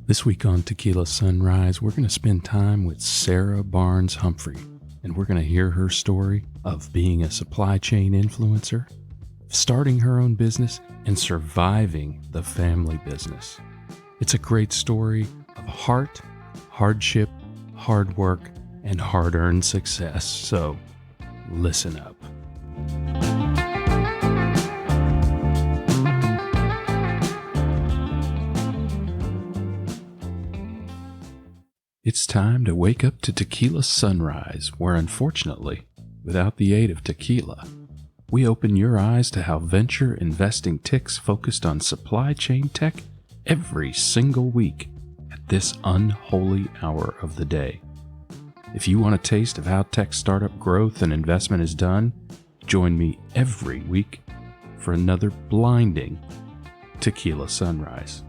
This week on TECHquila Sunrise, we're going to spend time with Sarah Barnes Humphrey, and we're going to hear her story of being a supply chain influencer, starting her own business, and surviving the family business. It's a great story of heart, hardship, hard work, and hard-earned success. So, listen up. It's time to wake up to TECHquila Sunrise, where unfortunately, without the aid of tequila, we open your eyes to how venture investing ticks focused on supply chain tech every single week at this unholy hour of the day. If you want a taste of how tech startup growth and investment is done, join me every week for another blinding TECHquila Sunrise.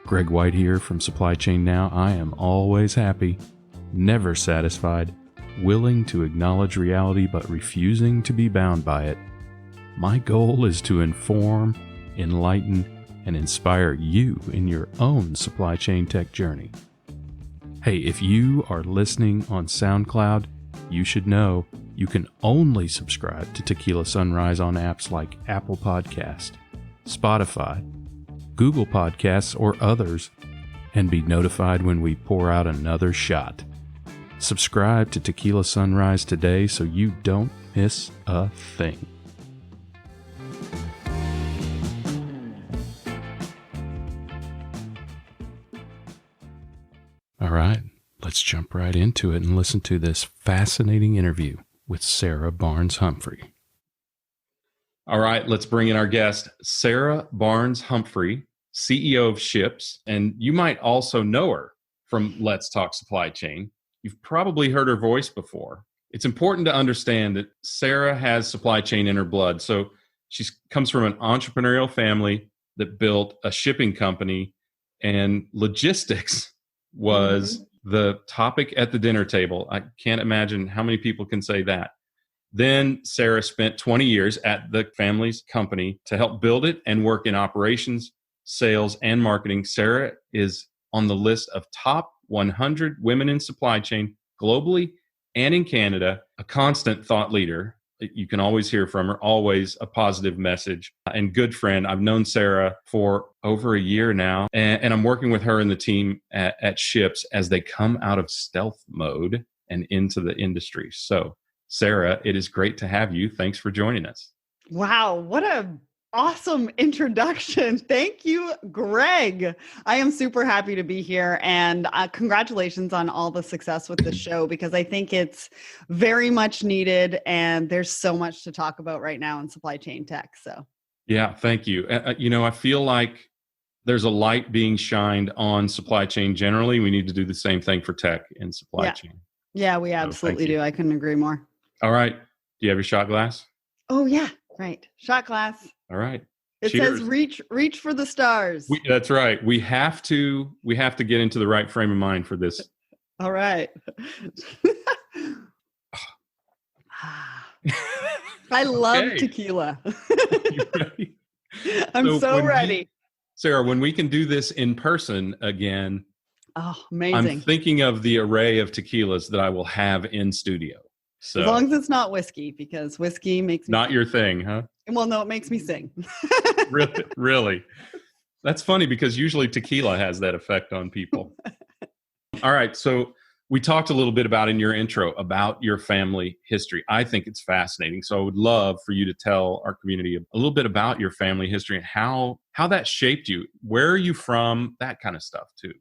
Greg White here from Supply Chain Now. I am always happy, never satisfied, willing to acknowledge reality but refusing to be bound by it. My goal is to inform, enlighten, and inspire you in your own supply chain tech journey. Hey, if you are listening on SoundCloud, you should know you can only subscribe to TECHquila Sunrise on apps like Apple Podcast, Spotify, Google Podcasts, or others, and be notified when we pour out another shot. Subscribe to TECHquila Sunrise today so you don't miss a thing. All right, let's jump right into it and listen to this fascinating interview with Sarah Barnes Humphrey. All right, let's bring in our guest, Sarah Barnes Humphrey, CEO of SHIPZ, and you might also know her from Let's Talk Supply Chain. You've probably heard her voice before. It's important to understand that Sarah has supply chain in her blood. So she comes from an entrepreneurial family that built a shipping company, and logistics was the topic at the dinner table. I can't imagine how many people can say that. Then Sarah spent 20 years at the family's company to help build it and work in operations, sales, and marketing. Sarah is on the list of top 100 women in supply chain globally and in Canada, a constant thought leader. You can always hear from her, always a positive message, and good friend. I've known Sarah for over a year now, and I'm working with her and the team at SHIPZ as they come out of stealth mode and into the industry. So, Sarah, it is great to have you. Thanks for joining us. Wow, what a awesome introduction. Thank you, Greg. I am super happy to be here, and congratulations on all the success with the show, because I think it's very much needed and there's so much to talk about right now in supply chain tech. So, yeah, thank you. I feel like there's a light being shined on supply chain generally. We need to do the same thing for tech and supply chain. Yeah, we absolutely do. I couldn't agree more. All right. Do you have your shot glass? Oh, yeah. Right. Shot glass. All right. It Cheers. says reach for the stars. That's right. We have to get into the right frame of mind for this. All right. I love tequila. You ready? I'm so ready. Sarah, when we can do this in person again, amazing. I'm thinking of the array of tequilas that I will have in studio. So, as long as it's not whiskey, because whiskey makes me not sing. Your thing, huh? Well, no, it makes me sing. Really? That's funny, because usually tequila has that effect on people. All right. So we talked a little bit about in your intro about your family history. I think it's fascinating. So I would love for you to tell our community a little bit about your family history and how that shaped you. Where are you from? That kind of stuff too.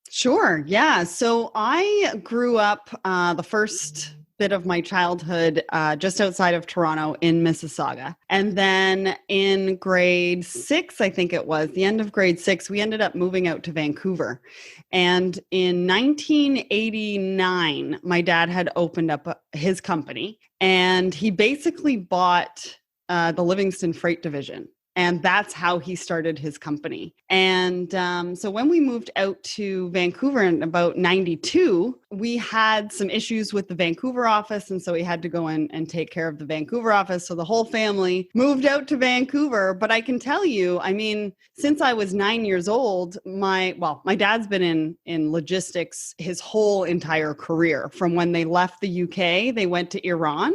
Sure. Yeah. So I grew up the first bit of my childhood just outside of Toronto in Mississauga. And then in grade 6, I think it was, the end of grade 6, we ended up moving out to Vancouver. And in 1989, my dad had opened up his company, and he basically bought the Livingston Freight Division. And that's how he started his company. And so when we moved out to Vancouver in about 92, we had some issues with the Vancouver office. And so we had to go in and take care of the Vancouver office. So the whole family moved out to Vancouver. But I can tell you, I mean, since I was 9 years old, my dad's been in logistics his whole entire career. From when they left the UK, they went to Iran.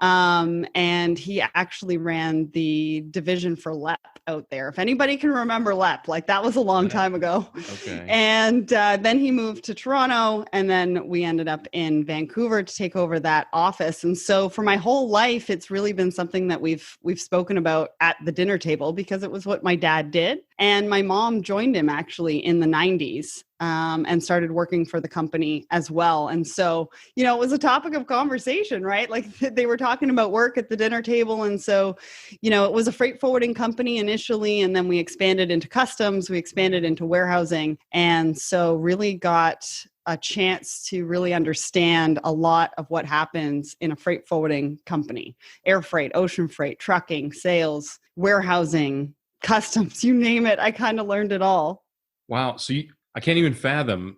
And he actually ran the division for LEP out there. If anybody can remember LEP, like that was a long time ago. Okay. And then he moved to Toronto, and then we ended up in Vancouver to take over that office. And so for my whole life, it's really been something that we've spoken about at the dinner table, because it was what my dad did. And my mom joined him actually in the 90s. And started working for the company as well. And so, you know, it was a topic of conversation, right? Like they were talking about work at the dinner table. And so, you know, it was a freight forwarding company initially, and then we expanded into customs, we expanded into warehousing. And so really got a chance to really understand a lot of what happens in a freight forwarding company: air freight, ocean freight, trucking, sales, warehousing, customs, you name it. I kind of learned it all. Wow. So I can't even fathom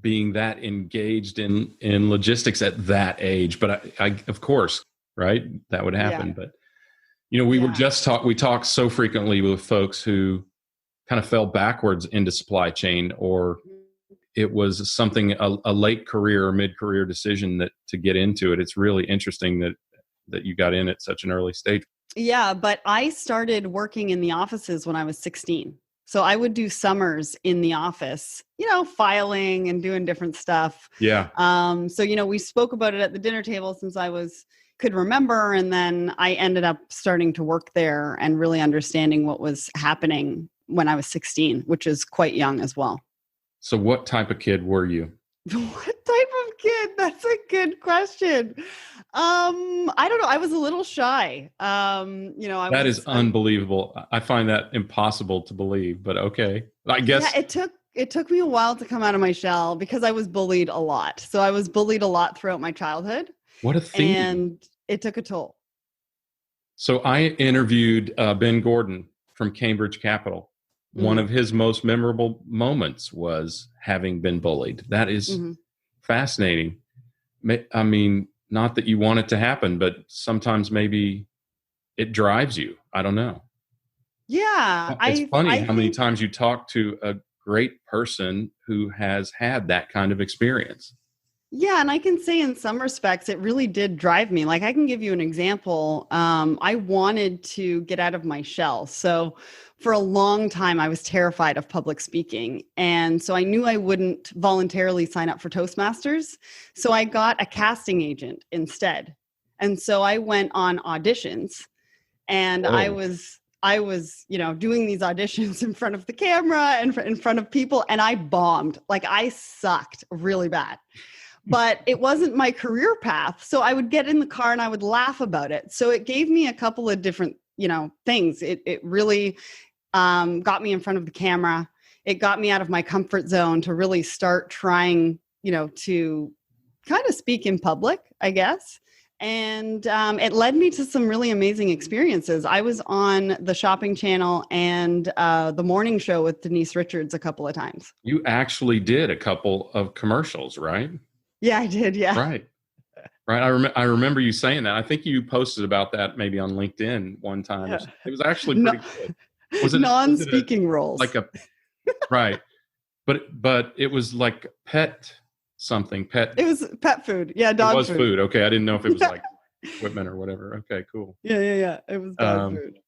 being that engaged in logistics at that age, but I of course, right, that would happen. Yeah. But you know, we talk so frequently with folks who kind of fell backwards into supply chain, or it was something a late career or mid-career decision to get into it. It's really interesting that you got in at such an early stage. Yeah, but I started working in the offices when I was 16. So I would do summers in the office, you know, filing and doing different stuff. Yeah. So, you know, we spoke about it at the dinner table since I could remember. And then I ended up starting to work there and really understanding what was happening when I was 16, which is quite young as well. So what type of kid were you? What type of kid? That's a good question. I don't know. I was a little shy. You know, that is unbelievable. I find that impossible to believe, but okay. I guess it took me a while to come out of my shell, because I was bullied a lot. So I was bullied a lot throughout my childhood. What a theme. And it took a toll. So I interviewed Ben Gordon from Cambridge Capital. Mm-hmm. One of his most memorable moments was having been bullied. That is fascinating. I mean, not that you want it to happen, but sometimes maybe it drives you. I don't know. Yeah. It's funny how many times you talk to a great person who has had that kind of experience. Yeah. And I can say in some respects, it really did drive me. Like, I can give you an example. I wanted to get out of my shell. So for a long time, I was terrified of public speaking. And so I knew I wouldn't voluntarily sign up for Toastmasters. So I got a casting agent instead. And so I went on auditions, and I was, you know, doing these auditions in front of the camera and in front of people. And I bombed. Like, I sucked really bad. But it wasn't my career path. So I would get in the car and I would laugh about it. So it gave me a couple of different, you know, things. It really got me in front of the camera. It got me out of my comfort zone to really start trying, you know, to kind of speak in public, I guess. And it led me to some really amazing experiences. I was on the Shopping Channel and the morning show with Denise Richards a couple of times. You actually did a couple of commercials, right? Yeah, I did. Yeah. Right. I remember you saying that. I think you posted about that maybe on LinkedIn one time. Yeah. It was actually pretty good. Was it non-speaking roles? Like right. But it was like pet. It was pet food. Yeah, dog food. It was food. Okay, I didn't know if it was like equipment or whatever. Okay, cool. Yeah. It was dog food.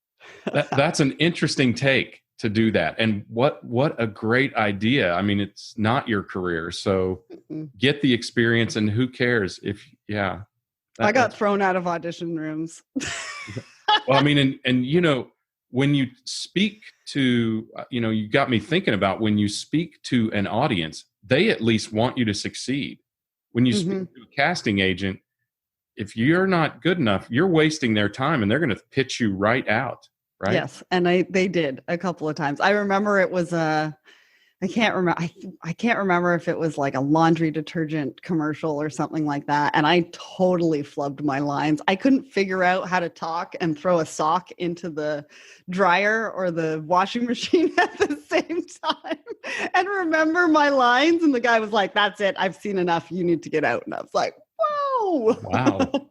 That's an interesting take to do that. And what a great idea. I mean, it's not your career, so get the experience, and who cares if, I got thrown out of audition rooms. Well, I mean, and you know, when you speak to, you know, you got me thinking about when you speak to an audience, they at least want you to succeed. When you speak to a casting agent, if you're not good enough, you're wasting their time, and they're going to pitch you right out. Right? Yes. And they did a couple of times. I remember it was I can't remember. I can't remember if it was like a laundry detergent commercial or something like that. And I totally flubbed my lines. I couldn't figure out how to talk and throw a sock into the dryer or the washing machine at the same time and remember my lines. And the guy was like, "That's it. I've seen enough. You need to get out." And I was like, "Whoa." Wow.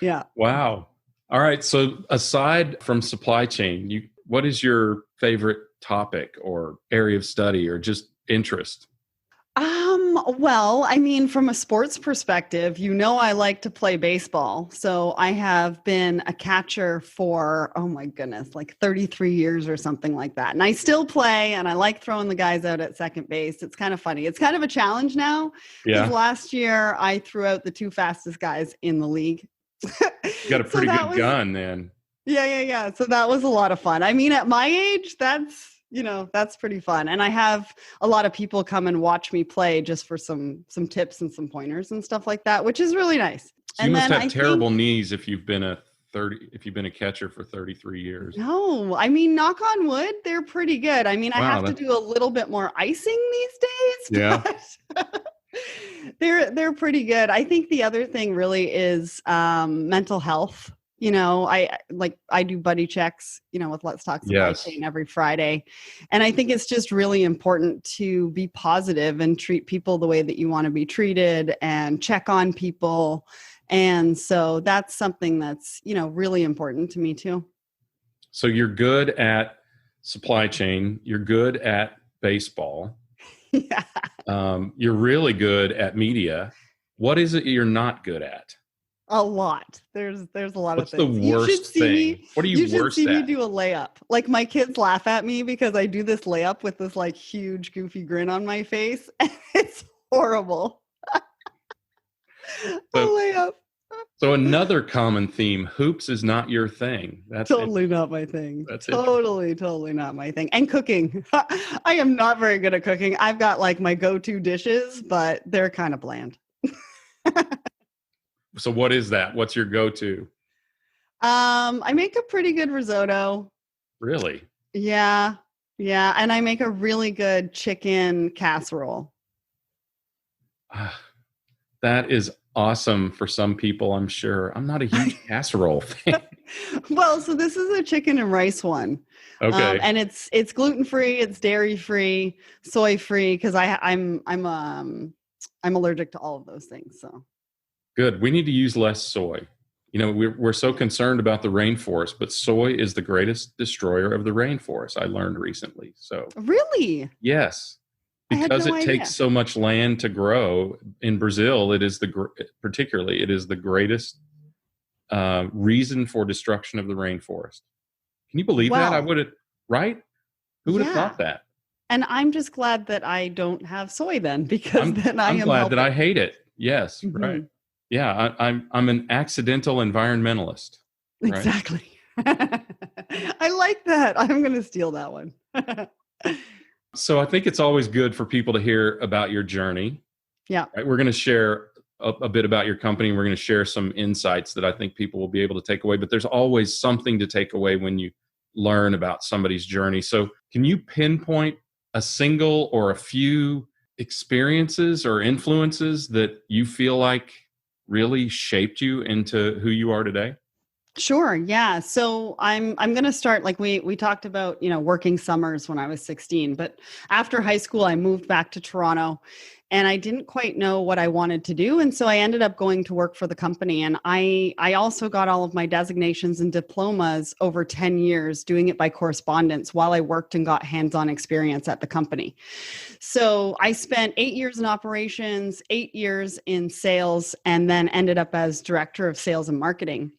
Yeah. Wow. All right. So aside from supply chain, what is your favorite topic or area of study or just interest? Well, I mean, from a sports perspective, I like to play baseball. So I have been a catcher for, oh my goodness, like 33 years or something like that. And I still play and I like throwing the guys out at second base. It's kind of funny. It's kind of a challenge now. Yeah. Last year I threw out the two fastest guys in the league. You got a pretty good gun then. Yeah. So that was a lot of fun. I mean, at my age, that's pretty fun. And I have a lot of people come and watch me play just for some tips and some pointers and stuff like that, which is really nice. So you must have terrible knees if you've been a catcher for 33 years. No, I mean, knock on wood, they're pretty good. I mean, I have to do a little bit more icing these days. Yeah. They're pretty good. I think the other thing really is mental health. I do buddy checks, with Let's Talk Supply Chain every Friday. And I think it's just really important to be positive and treat people the way that you want to be treated and check on people. And so that's something that's, really important to me too. So you're good at supply chain. You're good at baseball. Yeah. You're really good at media. What is it you're not good at? A lot. There's a lot What's of things. What's the worst thing? What are you worst at? You should see me do a layup. Like my kids laugh at me because I do this layup with this like huge goofy grin on my face. It's horrible. A layup. So another common theme, hoops is not your thing. That's totally not my thing. That's totally not my thing. And cooking. I am not very good at cooking. I've got like my go-to dishes, but they're kind of bland. So what is that? What's your go-to? I make a pretty good risotto. Really? Yeah. And I make a really good chicken casserole. That is awesome for some people, I'm sure. I'm not a huge casserole fan. Well, so this is a chicken and rice one. Okay. And it's gluten-free, it's dairy-free, soy-free, because I'm allergic to all of those things. So good. We need to use less soy. We're so concerned about the rainforest, but soy is the greatest destroyer of the rainforest, I learned recently. So really? Yes. Because it takes so much land to grow in Brazil, it is the greatest reason for destruction of the rainforest. Can you believe that? I would have, right? Who would have thought that? And I'm just glad that I don't have soy then, because I'm glad that I hate it. Yes, mm-hmm. Right. Yeah, I'm an accidental environmentalist. Right? Exactly. I like that. I'm going to steal that one. So I think it's always good for people to hear about your journey. Yeah. Right? We're going to share a bit about your company. We're going to share some insights that I think people will be able to take away, but there's always something to take away when you learn about somebody's journey. So can you pinpoint a single or a few experiences or influences that you feel like really shaped you into who you are today? Sure. Yeah. So I'm going to start, like we talked about, working summers when I was 16, but after high school, I moved back to Toronto and I didn't quite know what I wanted to do. And so I ended up going to work for the company. And I also got all of my designations and diplomas over 10 years doing it by correspondence while I worked and got hands-on experience at the company. So I spent 8 years in operations, 8 years in sales, and then ended up as director of sales and marketing.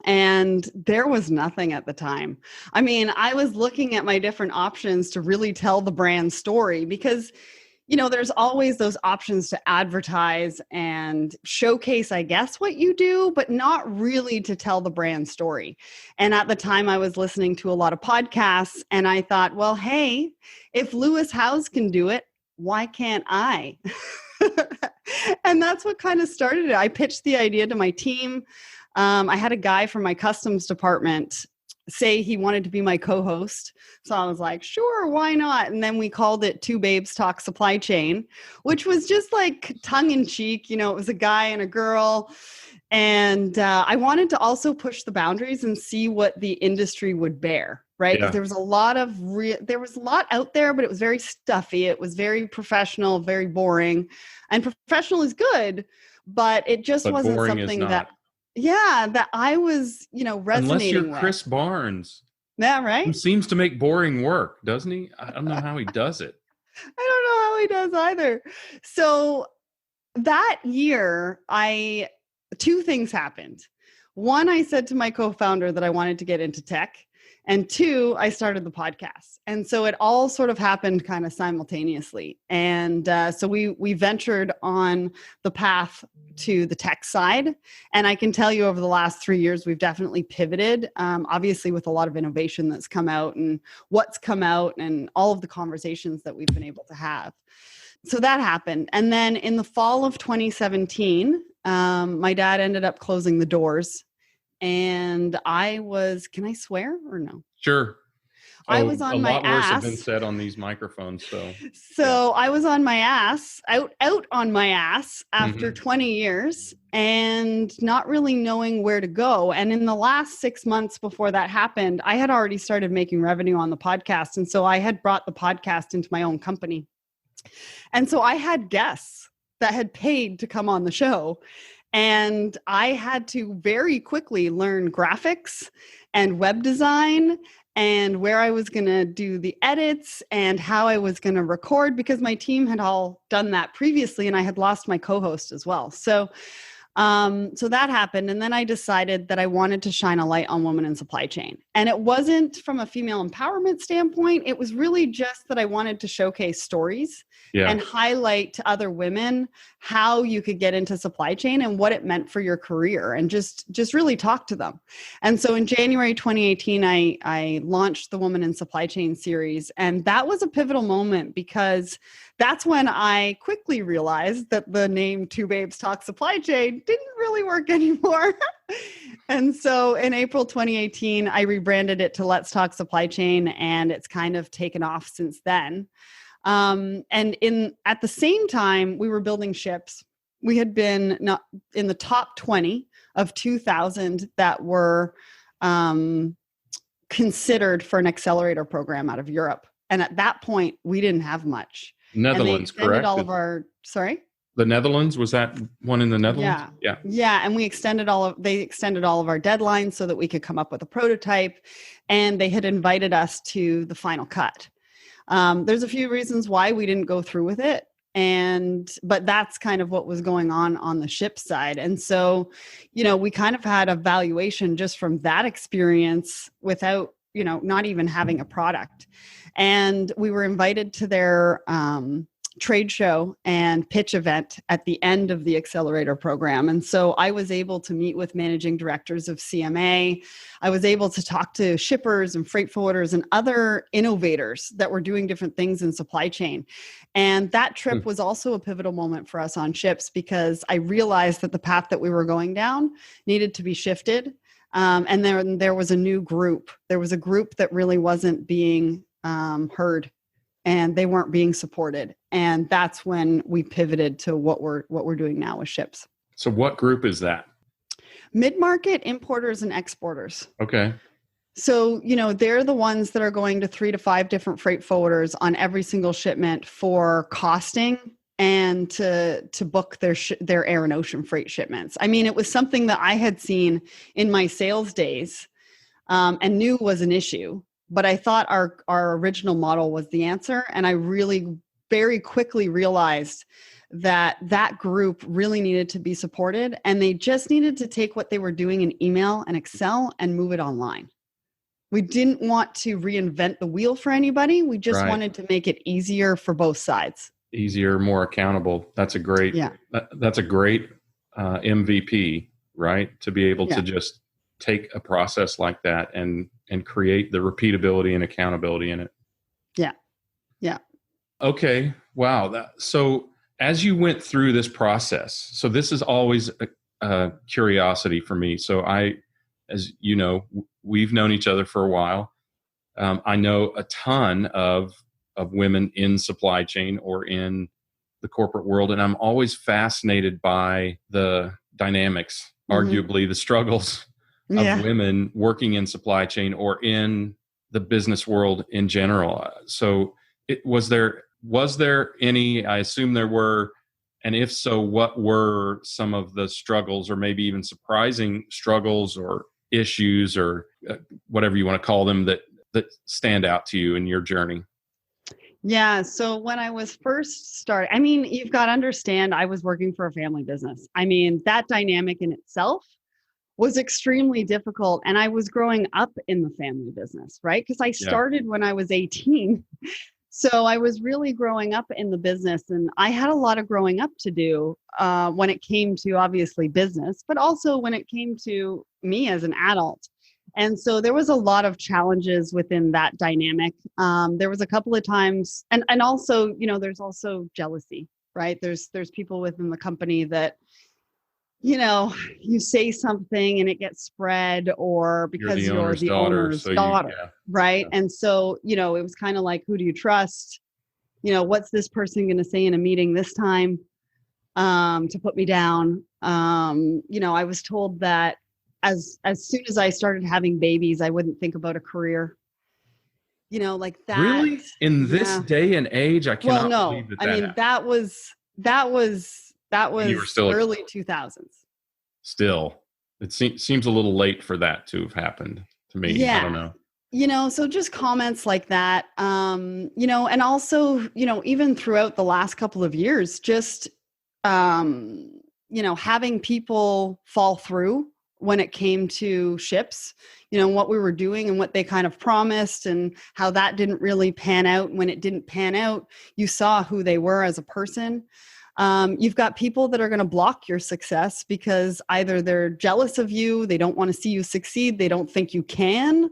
And there was nothing at the time. I mean, I was looking at my different options to really tell the brand story because, there's always those options to advertise and showcase, I guess, what you do, but not really to tell the brand story. And at the time I was listening to a lot of podcasts and I thought, well, hey, if Lewis Howes can do it, why can't I? And that's what kind of started it. I pitched the idea to my team. I had a guy from my customs department say he wanted to be my co-host. So I was like, sure, why not? And then we called it Two Babes Talk Supply Chain, which was just like tongue in cheek. You know, it was a guy and a girl. And I wanted to also push the boundaries and see what the industry would bear, right? Because there was a lot of there was a lot out there, but it was very stuffy. It was very professional, very boring. And professional is good, but it just wasn't something that I was, resonating unless you're with. Chris Barnes. Yeah, right. Who seems to make boring work, doesn't he? I don't know how he does it. I don't know how he does either. So that year, two things happened. One, I said to my co-founder that I wanted to get into tech. And two, I started the podcast. And so it all sort of happened kind of simultaneously. And so we ventured on the path to the tech side. And I can tell you over the last 3 years, we've definitely pivoted, obviously with a lot of innovation that's come out and what's come out and all of the conversations that we've been able to have. So that happened. And then in the fall of 2017, my dad ended up closing the doors. And can I swear or no? Sure. I was on my ass. A lot worse have been said on these microphones. So yeah. I was on my ass, out on my ass after 20 years and not really knowing where to go. And in the last 6 months before that happened, I had already started making revenue on the podcast. And so I had brought the podcast into my own company. And so I had guests that had paid to come on the show. And I had to very quickly learn graphics and web design and where I was going to do the edits and how I was going to record because my team had all done that previously and I had lost my co-host as well. So that happened. And then I decided that I wanted to shine a light on women in supply chain. And it wasn't from a female empowerment standpoint. It was really just that I wanted to showcase stories and highlight to other women how you could get into supply chain and what it meant for your career and just really talk to them. And so in January 2018, I launched the Woman in Supply Chain series. And that was a pivotal moment because that's when I quickly realized that the name Two Babes Talk Supply Chain didn't really work anymore. And so in April 2018, I rebranded it to Let's Talk Supply Chain, and it's kind of taken off since then. And at the same time, we were building SHIPZ. We had been not in the top 20 of 2,000 that were considered for an accelerator program out of Europe. And at that point, we didn't have much. Netherlands, correct? The Netherlands, was that one in the Netherlands? Yeah. And they extended all of our deadlines so that we could come up with a prototype, and they had invited us to the final cut. There's a few reasons why we didn't go through with it. But that's kind of what was going on the SHIPZ side. And so, we kind of had a valuation just from that experience without, not even having a product. And we were invited to their trade show and pitch event at the end of the accelerator program. And so I was able to meet with managing directors of CMA. I was able to talk to shippers and freight forwarders and other innovators that were doing different things in supply chain. And that trip was also a pivotal moment for us on SHIPZ because I realized that the path that we were going down needed to be shifted. And then there was a new group. There was a group that really wasn't being heard, and they weren't being supported. And that's when we pivoted to what we're doing now with SHIPZ. So what group is that? Mid-market importers and exporters. Okay. So, they're the ones that are going to 3 to 5 different freight forwarders on every single shipment for costing and to book their air and ocean freight shipments. I mean, it was something that I had seen in my sales days and knew was an issue. But I thought our original model was the answer. And I really very quickly realized that group really needed to be supported. And they just needed to take what they were doing in email and Excel and move it online. We didn't want to reinvent the wheel for anybody. We just wanted to make it easier for both sides. Easier, more accountable. That's a great MVP, right? To be able to just take a process like that and create the repeatability and accountability in it. Yeah. Okay. Wow. So as you went through this process, so this is always a curiosity for me. So as you know, we've known each other for a while. I know a ton of women in supply chain or in the corporate world, and I'm always fascinated by the dynamics, arguably the struggles of women working in supply chain or in the business world in general. So was there any, I assume there were, and if so, what were some of the struggles or maybe even surprising struggles or issues or whatever you want to call them that stand out to you in your journey? Yeah. So when I was first started, I mean, you've got to understand, I was working for a family business. I mean, that dynamic in itself was extremely difficult. And I was growing up in the family business, right? Because I started when I was 18. So I was really growing up in the business, and I had a lot of growing up to do when it came to obviously business, but also when it came to me as an adult. And so there was a lot of challenges within that dynamic. There was a couple of times, and also, you know, there's also jealousy, right? There's people within the company that, you know, you say something and it gets spread, or because you're the owner's daughter, right? Yeah. And so, you know, it was kind of like, who do you trust? You know, what's this person going to say in a meeting this time to put me down? You know, I was told that as soon as I started having babies, I wouldn't think about a career. You know, like that. Really? In this day and age, I cannot believe that. I mean, that was you were still early 2000s. Still, it seems a little late for that to have happened to me. Yeah. I don't know. You know, so just comments like that, you know, and also, you know, even throughout the last couple of years, just, you know, having people fall through when it came to SHIPZ, you know, what we were doing and what they kind of promised and how that didn't really pan out. When it didn't pan out, you saw who they were as a person. You've got people that are going to block your success because either they're jealous of you, they don't want to see you succeed, they don't think you can,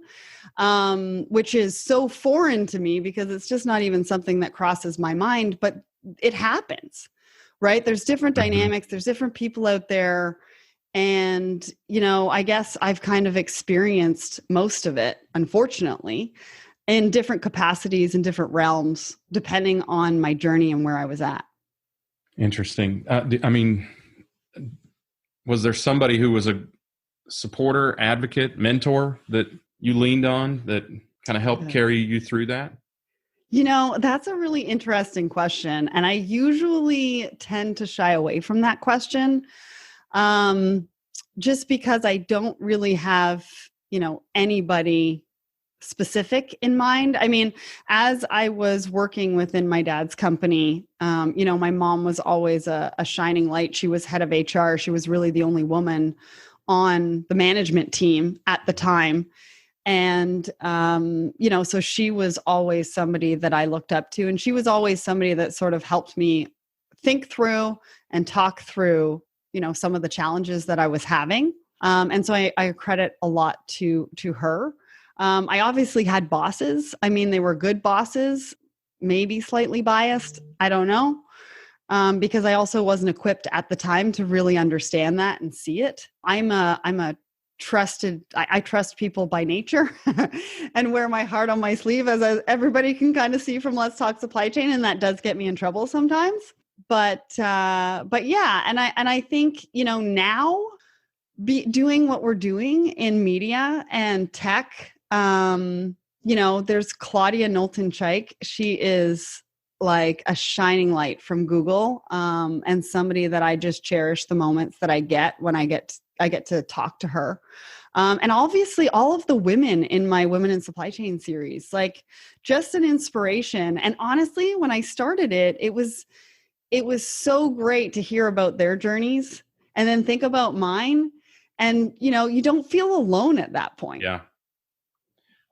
which is so foreign to me because it's just not even something that crosses my mind, but it happens, right? There's different dynamics, there's different people out there. And, you know, I guess I've kind of experienced most of it, unfortunately, in different capacities and different realms, depending on my journey and where I was at. Interesting. I mean, was there somebody who was a supporter, advocate, mentor that you leaned on that kind of helped carry you through that? You know, that's a really interesting question. And I usually tend to shy away from that question. Just because I don't really have, you know, anybody specific in mind. I mean, as I was working within my dad's company, you know, my mom was always a shining light. She was head of HR. She was really the only woman on the management team at the time. And, you know, so she was always somebody that I looked up to. And she was always somebody that sort of helped me think through and talk through, you know, some of the challenges that I was having. And so I credit a lot to her. I obviously had bosses. I mean, they were good bosses, maybe slightly biased. I don't know. Because I also wasn't equipped at the time to really understand that and see it. I'm a trusted, I trust people by nature and wear my heart on my sleeve, as everybody can kind of see from Let's Talk Supply Chain. And that does get me in trouble sometimes. But yeah. And I think, you know, now doing what we're doing in media and tech, you know, there's Claudia Knowlton-Chaik. She is like a shining light from Google, and somebody that I just cherish the moments that I get when I get to talk to her. And obviously all of the women in my Women in Supply Chain series, like just an inspiration. And honestly, when I started it, it was so great to hear about their journeys and then think about mine. And, you know, you don't feel alone at that point. Yeah.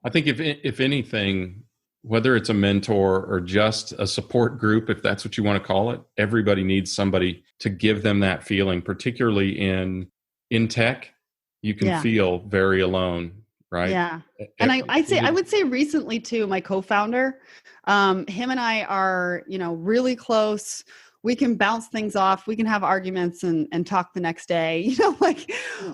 I think if anything, whether it's a mentor or just a support group, if that's what you want to call it, everybody needs somebody to give them that feeling, particularly in tech. You can feel very alone, right? Yeah. And I would say recently too, my co-founder, him and I are, you know, really close. we can bounce things off. We can have arguments and talk the next day, like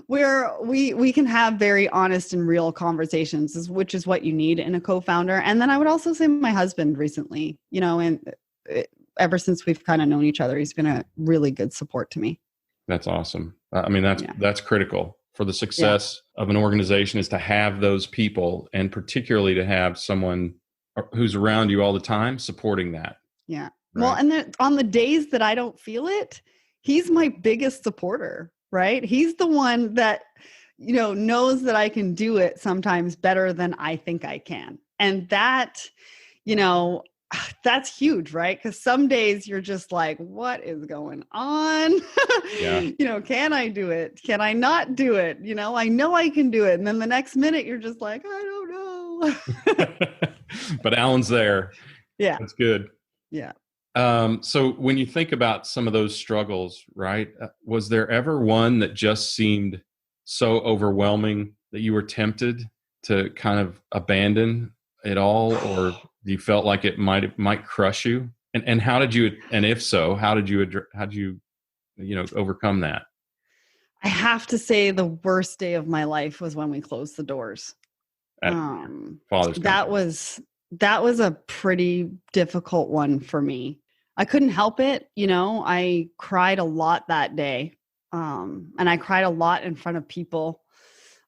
we can have very honest and real conversations, which is what you need in a co-founder. And then I would also say my husband recently, ever since we've kind of known each other, he's been a really good support to me. That's awesome. I mean, that's critical for the success of an organization, is to have those people, and particularly to have someone who's around you all the time supporting that. Yeah. Right? Well, and on the days that I don't feel it, he's my biggest supporter, right? He's the one that, knows that I can do it sometimes better than I think I can. And that, that's huge, right? Because some days you're just like, what is going on? Yeah. Can I do it? Can I not do it? I know I can do it. And then the next minute you're just like, I don't know. But Alan's there. Yeah. That's good. Yeah. So when you think about some of those struggles, right, was there ever one that just seemed so overwhelming that you were tempted to kind of abandon it all, or you felt like it might crush you? And how did you, and if so, how did you overcome that? I have to say the worst day of my life was when we closed the doors. Father's company. That was a pretty difficult one for me. I couldn't help it. I cried a lot that day. And I cried a lot in front of people.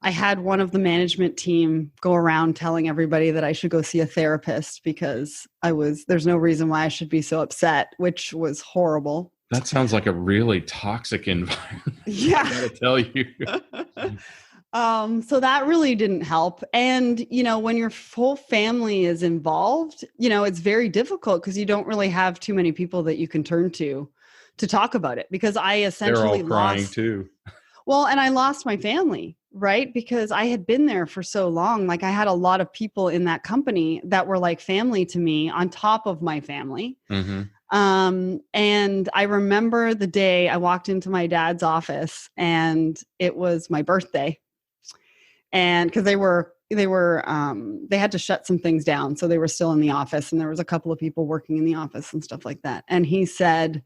I had one of the management team go around telling everybody that I should go see a therapist because there's no reason why I should be so upset, which was horrible. That sounds like a really toxic environment. Yeah. I gotta tell you. So that really didn't help. And, when your whole family is involved, it's very difficult because you don't really have too many people that you can turn to talk about it, because I essentially They're all crying too. Well, and I lost my family, right? Because I had been there for so long. Like, I had a lot of people in that company that were like family to me on top of my family. Mm-hmm. And I remember the day I walked into my dad's office and it was my birthday. And because they had to shut some things down. So they were still in the office, and there was a couple of people working in the office and stuff like that. And he said,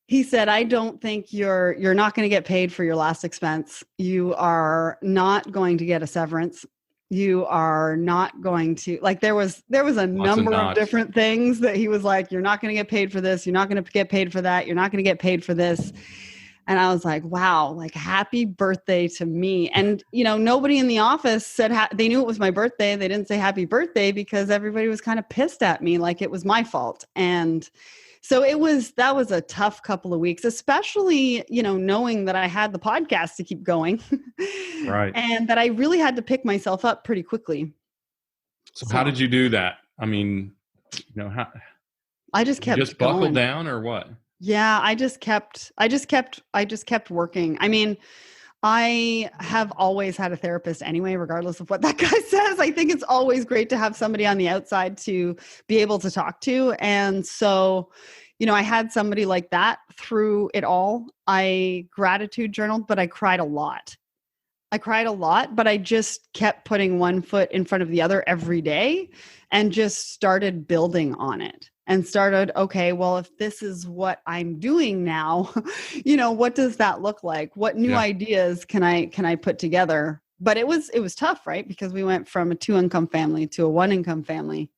I don't think you're not going to get paid for your last expense. You are not going to get a severance. You are not going to, like, there was a number of different things that he was like, you're not going to get paid for this. You're not going to get paid for that. You're not going to get paid for this. And I was like, wow, like, happy birthday to me. And, nobody in the office said, they knew it was my birthday. They didn't say happy birthday because everybody was kind of pissed at me, like it was my fault. And so that was a tough couple of weeks, especially, knowing that I had the podcast to keep going. Right. And that I really had to pick myself up pretty quickly. So how did you do that? I mean, how I just kept buckled going. down, or what? Yeah, I just kept working. I mean, I have always had a therapist anyway, regardless of what that guy says. I think it's always great to have somebody on the outside to be able to talk to. And so, I had somebody like that through it all. I gratitude journaled, but I cried a lot. But I just kept putting one foot in front of the other every day and just started building on it. And started, okay, well, if this is what I'm doing now, what does that look like? What new ideas can I put together? But it was tough, right? Because we went from a 2-income family to a 1-income family.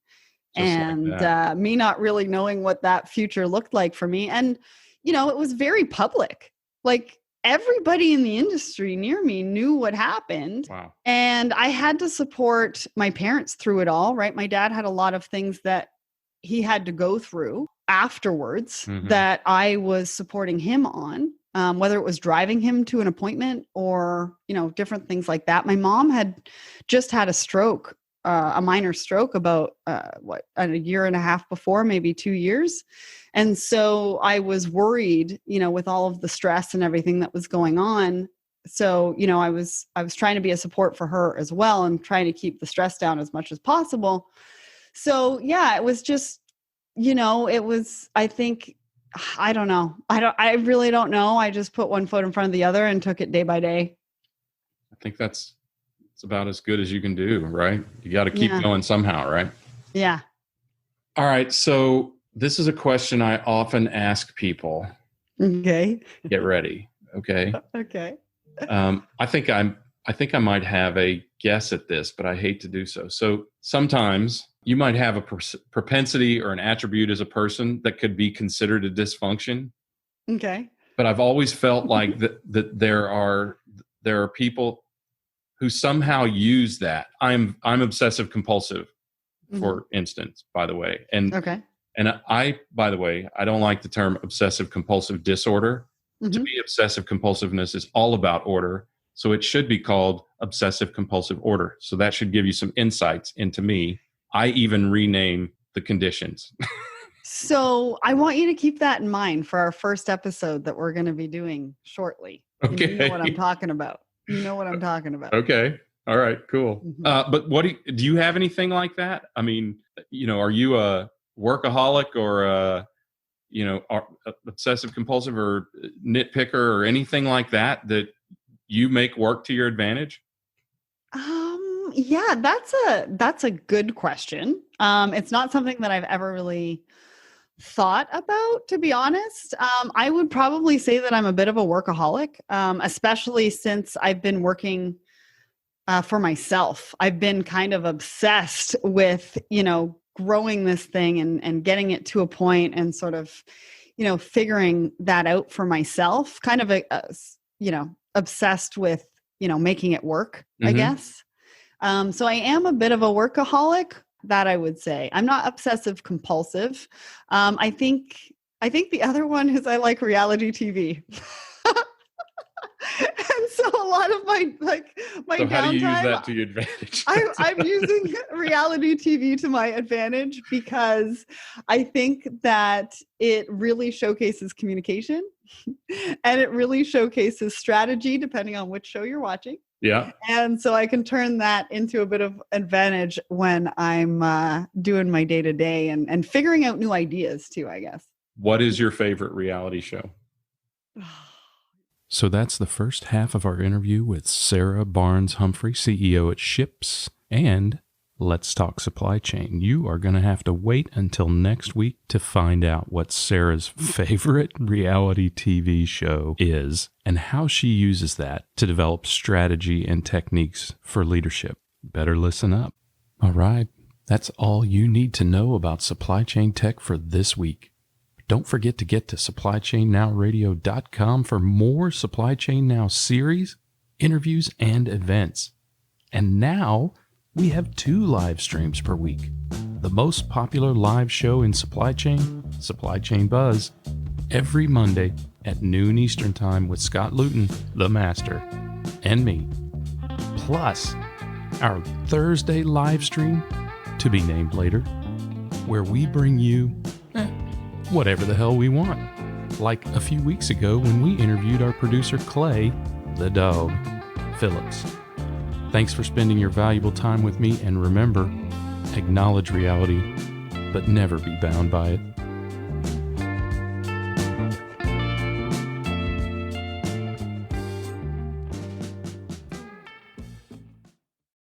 Just and me not really knowing what that future looked like for me. And, it was very public. Like, everybody in the industry near me knew what happened. Wow. And I had to support my parents through it all, right? My dad had a lot of things that he had to go through afterwards that I was supporting him on, whether it was driving him to an appointment or, different things like that. My mom had just had a stroke, a minor stroke about, a year and a half before, maybe 2 years. And so I was worried, with all of the stress and everything that was going on. So, I was trying to be a support for her as well and trying to keep the stress down as much as possible. So yeah, it was just, I think, I don't know. I really don't know. I just put one foot in front of the other and took it day by day. I think it's about as good as you can do, right? You got to keep going somehow, right? Yeah. All right. So this is a question I often ask people. Okay. Get ready. Okay. Okay. I think I might have a guess at this, but I hate to do so. So sometimes you might have a propensity or an attribute as a person that could be considered a dysfunction. Okay. But I've always felt like that there are people who somehow use that. I'm obsessive compulsive, for instance, by the way. And okay. And by the way, I don't like the term obsessive compulsive disorder. To me, obsessive compulsiveness is all about order. So it should be called obsessive compulsive order. So that should give you some insights into me. I even rename the conditions. So I want you to keep that in mind for our first episode that we're going to be doing shortly. Okay. You know what I'm talking about. Okay. All right, cool. But what do you have anything like that? I mean, are you a workaholic or obsessive compulsive or nitpicker or anything like that you make work to your advantage? Yeah, that's a good question. It's not something that I've ever really thought about, to be honest. I would probably say that I'm a bit of a workaholic, especially since I've been working for myself. I've been kind of obsessed with, growing this thing and getting it to a point and sort of, figuring that out for myself, kind of, obsessed with, making it work, I guess. So I am a bit of a workaholic, that I would say. I'm not obsessive compulsive. I think the other one is I like reality TV. And so a lot of my so how downtime, do you use that to your advantage? I'm using reality TV to my advantage because I think that it really showcases communication and it really showcases strategy depending on which show you're watching. Yeah. And so I can turn that into a bit of advantage when I'm doing my day-to-day and figuring out new ideas too, I guess. What is your favorite reality show? So that's the first half of our interview with Sarah Barnes Humphrey, CEO at SHIPZ, and Let's Talk Supply Chain. You are going to have to wait until next week to find out what Sarah's favorite reality TV show is and how she uses that to develop strategy and techniques for leadership. Better listen up. All right, that's all you need to know about supply chain tech for this week. Don't forget to get to supplychainnowradio.com for more Supply Chain Now series, interviews, and events. And now we have 2 live streams per week. The most popular live show in Supply Chain Buzz, every Monday at noon Eastern Time with Scott Luton, the master, and me. Plus, our Thursday live stream, to be named later, where we bring you whatever the hell we want. Like a few weeks ago when we interviewed our producer Clay, the dog, Phillips. Thanks for spending your valuable time with me, and remember, acknowledge reality, but never be bound by it.